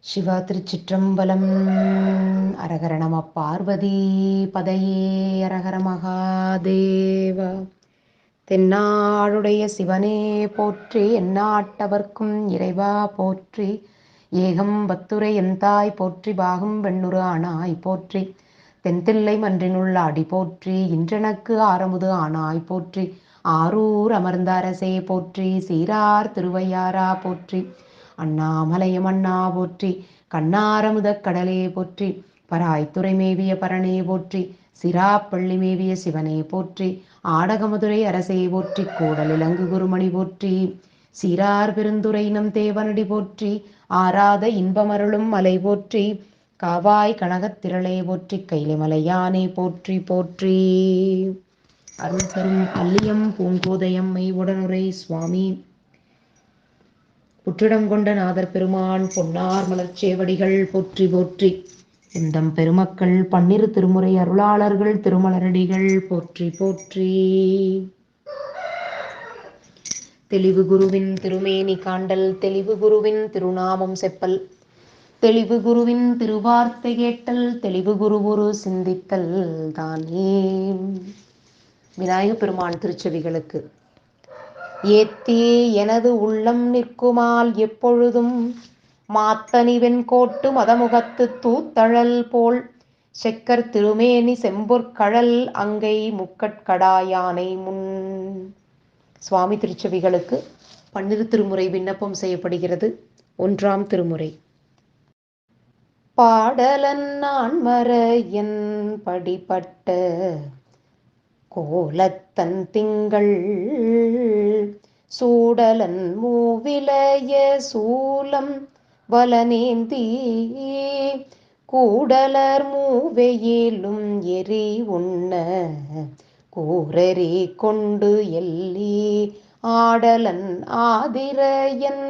சிவா திருச்சிற்றம்பலம். அரகர நம பார்வதி பதையே. அரகர மகாதேவா. தென்னாடுடைய சிவனே போற்றி, எந்நாட்டவர்க்கும் இறைவா போற்றி. ஏகம்பத்துரை எந்தாய் போற்றி, பாகம் வெண்ணுரு ஆனாய் போற்றி. தென்தில்லை மன்றினுள் ஆடி போற்றி, இன்றெனக்கு ஆரமுது ஆனாய் போற்றி. ஆரூர் அமர்ந்த அரசே போற்றி, சீரார் திருவையாரா போற்றி. அண்ணாமலையம் அண்ணா போற்றி, கண்ணாரமுதக் கடலே போற்றி. பராய்த்துறை மேவிய பரனே போற்றி, சிராப்பள்ளி மேவிய சிவனே போற்றி. ஆடகமதுரை அரசே போற்றி, கூடல் இலங்கு குருமணி போற்றி. சீரார் பெருந்துரை நம் தேவனடி போற்றி, ஆராத இன்பமருளும் மலை போற்றி. காவாய் கனகத்திரளே போற்றி, கைலைமலையானே போற்றி போற்றி. அருள் தரும் அல்லியம் பூங்கோதையம்மை உடனுரை சுவாமி. புற்றிடம் கொண்ட நாதர் பெருமான் பொன்னார் மலர்ச்சேவடிகள் போற்றி போற்றி. எந்தம் பெருமக்கள் பன்னிரு திருமுறை அருளாளர்கள் திருமலரடிகள் போற்றி போற்றி. தெளிவு குருவின் திருமேனி காண்டல், தெளிவு குருவின் திருநாமம் செப்பல், தெளிவு குருவின் திருவார்த்தை கேட்டல், தெளிவு குரு சிந்தித்தல் தானே. விநாயக பெருமான் திருச்செவிகளுக்கு ஏத்தி எனது உள்ளம் நிற்குமால் எப்பொழுதும் மாத்தனிவென் கோட்டு மதமுகத்து தூத்தழல் போல் செக்கர் திருமேனி செம்பொற்கழல் அங்கை முக்கட்கடாயானை முன். சுவாமி திருச்செவிகளுக்கு 12 திருமுறை விண்ணப்பம் செய்யப்படுகிறது. 1ஆம் திருமுறை. பாடலன் நான் மறையன் படிப்பட்ட கோலத்தன் திங்கள் சூடலன் மூவிலைய சூலம் வலனேந்தி கூடலர் மூவெயிலும் எரி உண்ண கூரறி கொண்டு எல்லி ஆடலன் ஆதிரையன்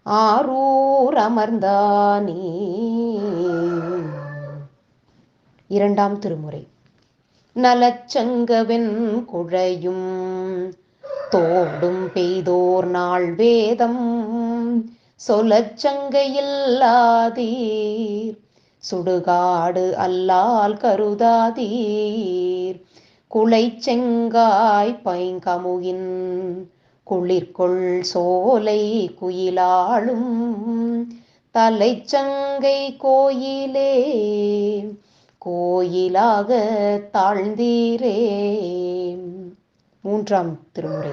ஆரூர் அமர்ந்தானே. 2ஆம் திருமுறை. நலச்சங்கவென் குழையும் தோடும் பெய்தோர் நாள் வேதம் சொலச்சங்கையில்லாதீர் சுடுகாடு அல்லால் கருதாதீர் குலைச்செங்காய் பைங்கமுகின் குளிர்கொள் சோலை குயிலாளும் தலைச்சங்கை கோயிலே கோயிலாக தாழ்ந்தீரே. 3ஆம் திருமுறை.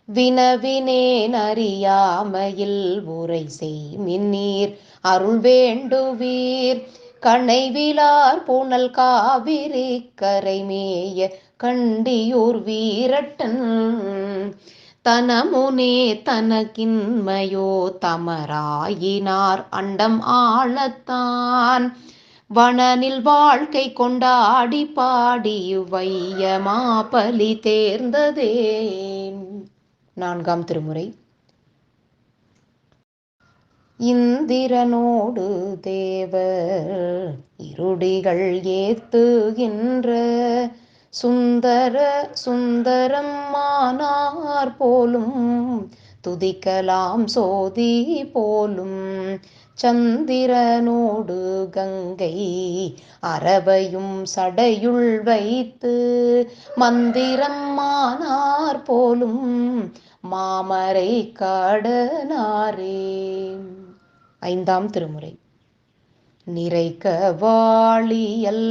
வினவினேன் அறியாமையில் உரை செய்மின்னீர் அருள் வேண்டுவீர் கணைவிலார் புனல் காவிரி கரைமேய கண்டியூர் வீரட்டன் தனமுனே தனக்கின்மையோ தமராயினார் அண்டம் ஆழத்தான் வனனில் வாழ்க்கை கொண்டாடி பாடி வையமா பலி தேர்ந்ததே. 4ஆம் திருமுறை. இந்திரனோடு தேவர் இருடிகள் ஏத்துகின்ற சுந்தரம் மானார் போலும் துதிக்கலாம் சோதி போலும் சந்திரனோடு கங்கை அரவையும் சடையுள் வைத்து மந்திரம் மானார் போலும் மாமரை கடனாரே. 5ஆம் திருமுறை. நிறைக்க வாழியல்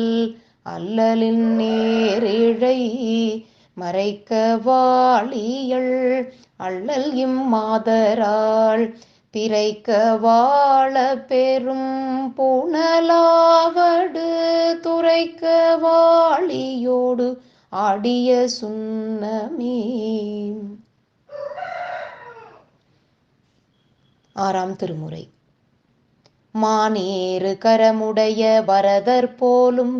அல்லலின் நேரிழை மறைக்க வாழியல் அள்ளல் இம்மாதரால் பிறைக்க வாழ பெரும் புனலாவடு துறைக்க வாழியோடு ஆடிய சுண்ணமே. 6ஆம் திருமுறை. மானேறு கரமுடைய வரதர் போலும்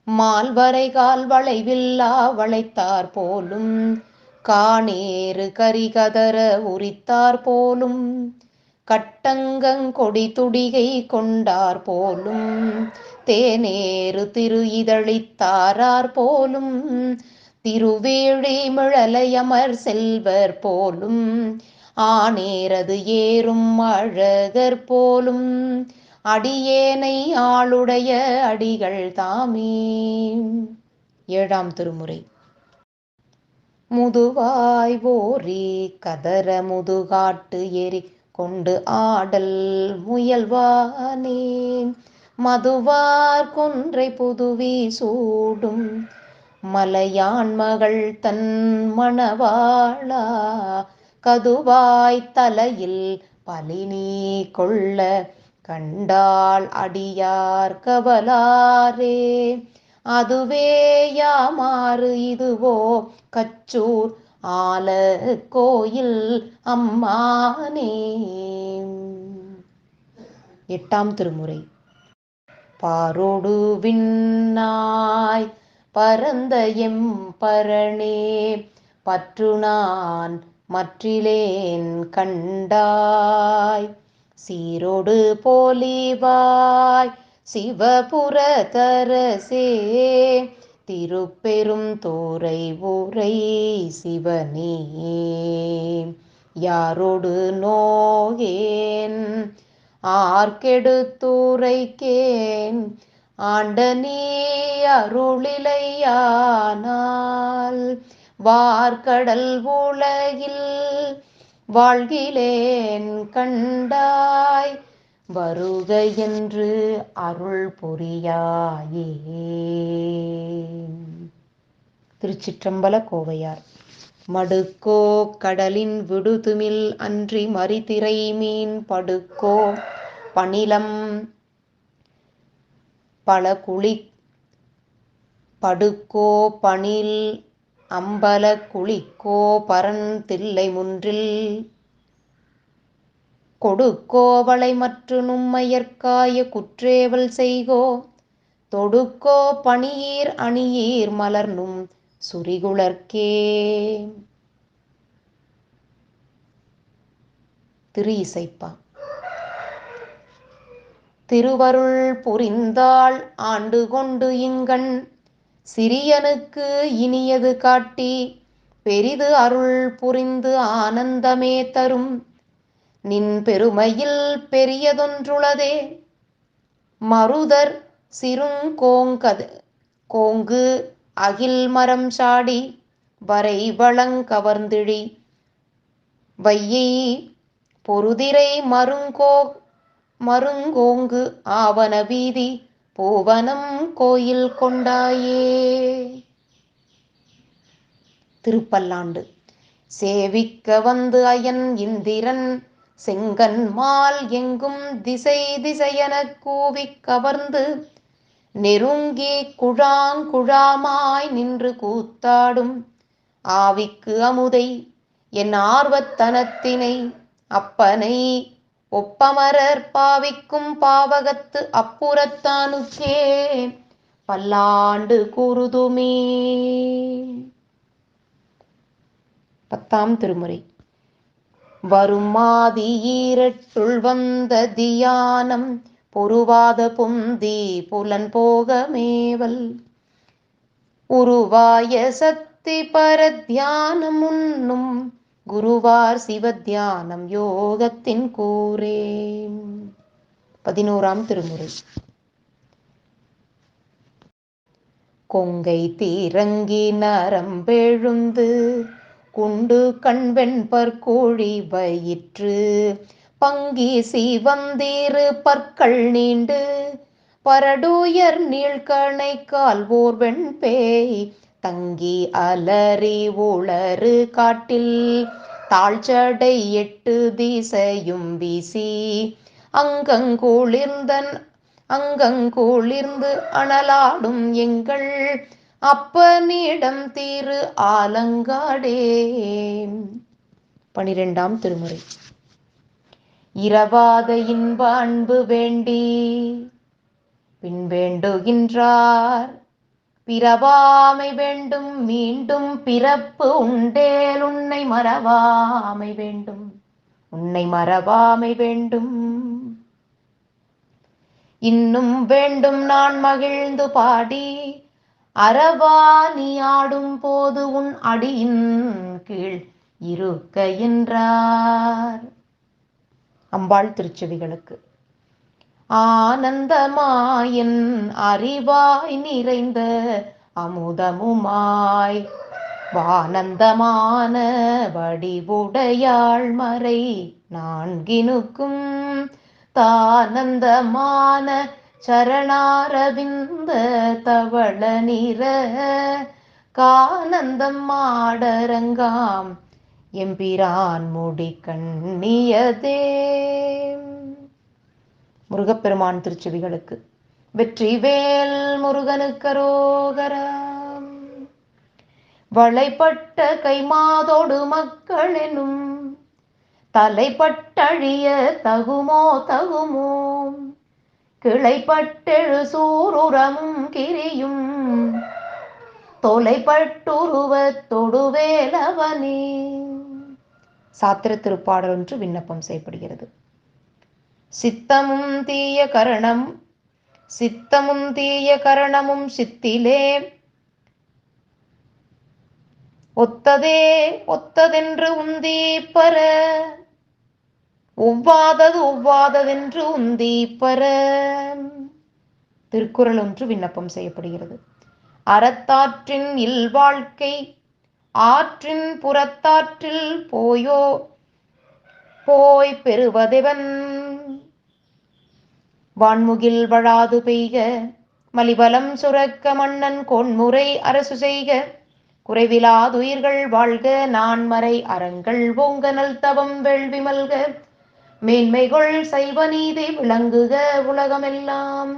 மால்வரைகால் வளைவில்லா வளைத்தார் போலும் காணேறு கரிகதர உரித்தார் போலும் கட்டங்கொடி துடிகை கொண்டார் போலும் தேனேறு திரு இதழித்தாரார் போலும் திருவேழி மிழலையமர் செல்வர் போலும் ஆனேரது ஏறும் அழகர் போலும் அடியேனை ஆளுடைய அடிகள் தாமே. ஏழாம் திருமுறை. முதுவாய் ஓரி கதற முதுகாட்டு எரி கொண்டு ஆடல் முயல்வானே மதுவார் கொன்றை புதுவி சூடும் மலையான் மகள் தன் மணவாளா கதுவாய் தலையில் பலினி கொள்ள கண்டாள் அடியார் கவலாரே அதுவே யாமாறு இதுவோ கச்சூர் ஆல கோயில் அம்மானே. எட்டாம் திருமுறை. பாரோடு விண்ணாய் பரந்த எம் பரணே பற்று நான் மற்றிலேன் கண்டாய் சீரோடு போலிவாய் சிவபுரதரசே திருப்பெரும் தோரை ஊரை சிவனே யாரோடு நோகேன் ஆர்க்கெடுத்துரைக்கேன் ஆண்ட நீ அருளிலையானால் வார்கடல் உலகில் வாழ்கிலேன் கண்டாய் வருக என்று அருள் புரியாயே. திருச்சிற்றம்பல கோவையார். மடுக்கோ கடலின் விடுதுமில் அன்றி மறிதிரை மீன் படுக்கோ பணிலம் பல குளி படுக்கோ பணில் அம்பல குளிக்கோ பரன் தில்லை முன்றில் கொடுக்கோவளை மற்று நும்மையற்காய குற்றேவல் செய்கோ தொடுக்கோ பணியீர் அணியீர் மலர்னும் சுரிகுளர்க்கே. திரு இசைப்பா. திருவருள் புரிந்தாள் ஆண்டு கொண்டு இங்கண் சிறியனுக்கு இனியது காட்டி பெரிது அருள் புரிந்து ஆனந்தமே தரும் நின் பெருமையில் பெரியதொன்றுளதே மருதர் சிறுங்கோங்கு அகில் மரம் சாடி வரை வளங்கவர்ந்திழி வையை பொருதிரை மருங்கோங்கு ஆவன வீதி பூவனம் கோயில் கொண்டாயே. திருப்பல்லாண்டு. சேவிக்க வந்து அயன் இந்திரன் செங்கன் மால் எங்கும் திசை திசையெனக் கூவிக் கவர்ந்து நெருங்கி குழாங்குழாமாய் நின்று கூத்தாடும் ஆவிக்கு அமுதை என் ஆர்வத்தனத்தினை அப்பனை ஒப்பமரர் பாவிக்கும் பாவகத்து அப்புறத்தானுக்கே பல்லாண்டு கூறுதுமே. பத்தாம் திருமுறை. வருமாதி ஈரட்டுள் வந்த தியானம் பொருவாத பொந்தி புலன் போக மேவல் உருவாய சக்தி பரத்தியானம் உண்ணும் குருவார் சிவத்தியானம் யோகத்தின் கூரே. 11ஆம் திருமுறை. கொங்கை தீரங்கி நரம்பெழுந்து குண்டு கண்வெண்பற்கோழி வயிற்று பங்கி சிவந்தீரு பற்கள் நீண்டு பரடுயர் நீழ்கணை கால்வோர் வெண்பேய் தங்கி அலறி உளறு காட்டில் தாழ்ச்சடை 8 திசையும் வீசி அங்கங்குளிர்ந்து அனலாடும் எங்கள் அப்பனிடம் திரு ஆலங்காடே. 12ஆம் திருமுறை. இரவாத இன்ப அன்பு வேண்டி பின்வேண்டுகின்றார் பிறவாமை வேண்டும் மீண்டும் பிறப்பு உண்டேல் உன்னை மறவாமை வேண்டும் இன்னும் வேண்டும் நான் மகிழ்ந்து பாடி அறவா நீ ஆடும் போது உன் அடியின் கீழ் இருக்க என்றார். அம்பாள் திருச்செவிகளுக்கு. ஆனந்தமாயன் அறிவாய் நிறைந்த அமுதமுமாய் வானந்தமான வடிவுடையாள் மறை நான்கினுக்கும் தானந்தமான சரணாரவிந்த தவள நிற கானந்தம் மாடரங்காம் எம்பிரான் முடி கண்ணியதே. முருகப்பெருமான் திருச்செவிகளுக்கு. வெற்றிவேல் முருகனுக்கரோகரா. வளைப்பட்ட கைமாதோடு மக்களெனும் தலைப்பட்டழிய தகுமோ தகுமோ கிளைப்பட்டெழு சூருரமும் கிரியும் தொலைப்பட்டுருவத் தொடுவேலவனே. சாத்திர திருப்பாடல் ஒன்று விண்ணப்பம் செய்யப்படுகிறது. சித்தமும் தீய கரணமும் சித்திலே ஒத்ததென்று உந்தீப்பர ஒவ்வாததென்று உந்தீப்பர. திருக்குறள் ஒன்று விண்ணப்பம் செய்யப்படுகிறது. அறத்தாற்றின் இல்வாழ்க்கை ஆற்றின் புறத்தாற்றில் போய் பெறுவதெவன் வான்முகில் வழாது பெய்க மலிபலம் சுரக்க மன்னன் கோன்முறை அரசு செய்க குறைவிலாதுயிர்கள் வாழ்க நான்மறை அறங்கள் ஓங்க நல்தவம் வேள்வி மல்க மேன்மைகள் சைவ நீதி விளங்குக உலகமெல்லாம்.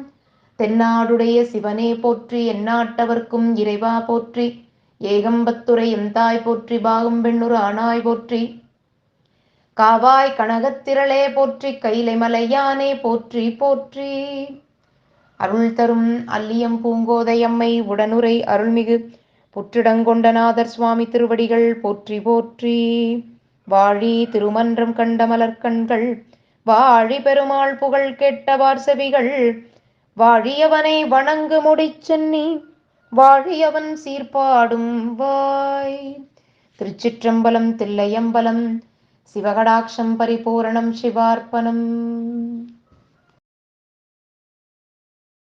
தென்னாடுடைய சிவனே போற்றி, எந்நாட்டவர்க்கும் இறைவா போற்றி, ஏகம்பத்துரை எந்தாய் போற்றி, பாகும் பெண்ணுரு ஆனாய் போற்றி, காவாய் கனகத்திரளே போற்றி, கைலை மலையானே போற்றி போற்றி. அருள் தரும் அல்லியம் பூங்கோதையம்மை உடனுரை அருள்மிகு புற்றிடங்கொண்டநாதர் சுவாமி திருவடிகள் போற்றி போற்றி. வாழி திருமன்றம் கண்ட மலர்கண்கள் வாழி பெருமாள் புகழ் கேட்டவார் செவிகள் வாழியவனை வணங்கு முடிச்சென்னி வாழியவன் சீர்பாடும் வாய். திருச்சிற்றம்பலம் தில்லையம்பலம். சிவகடாட்சம் பரிபூரணம் சிவார்ப்பணம்.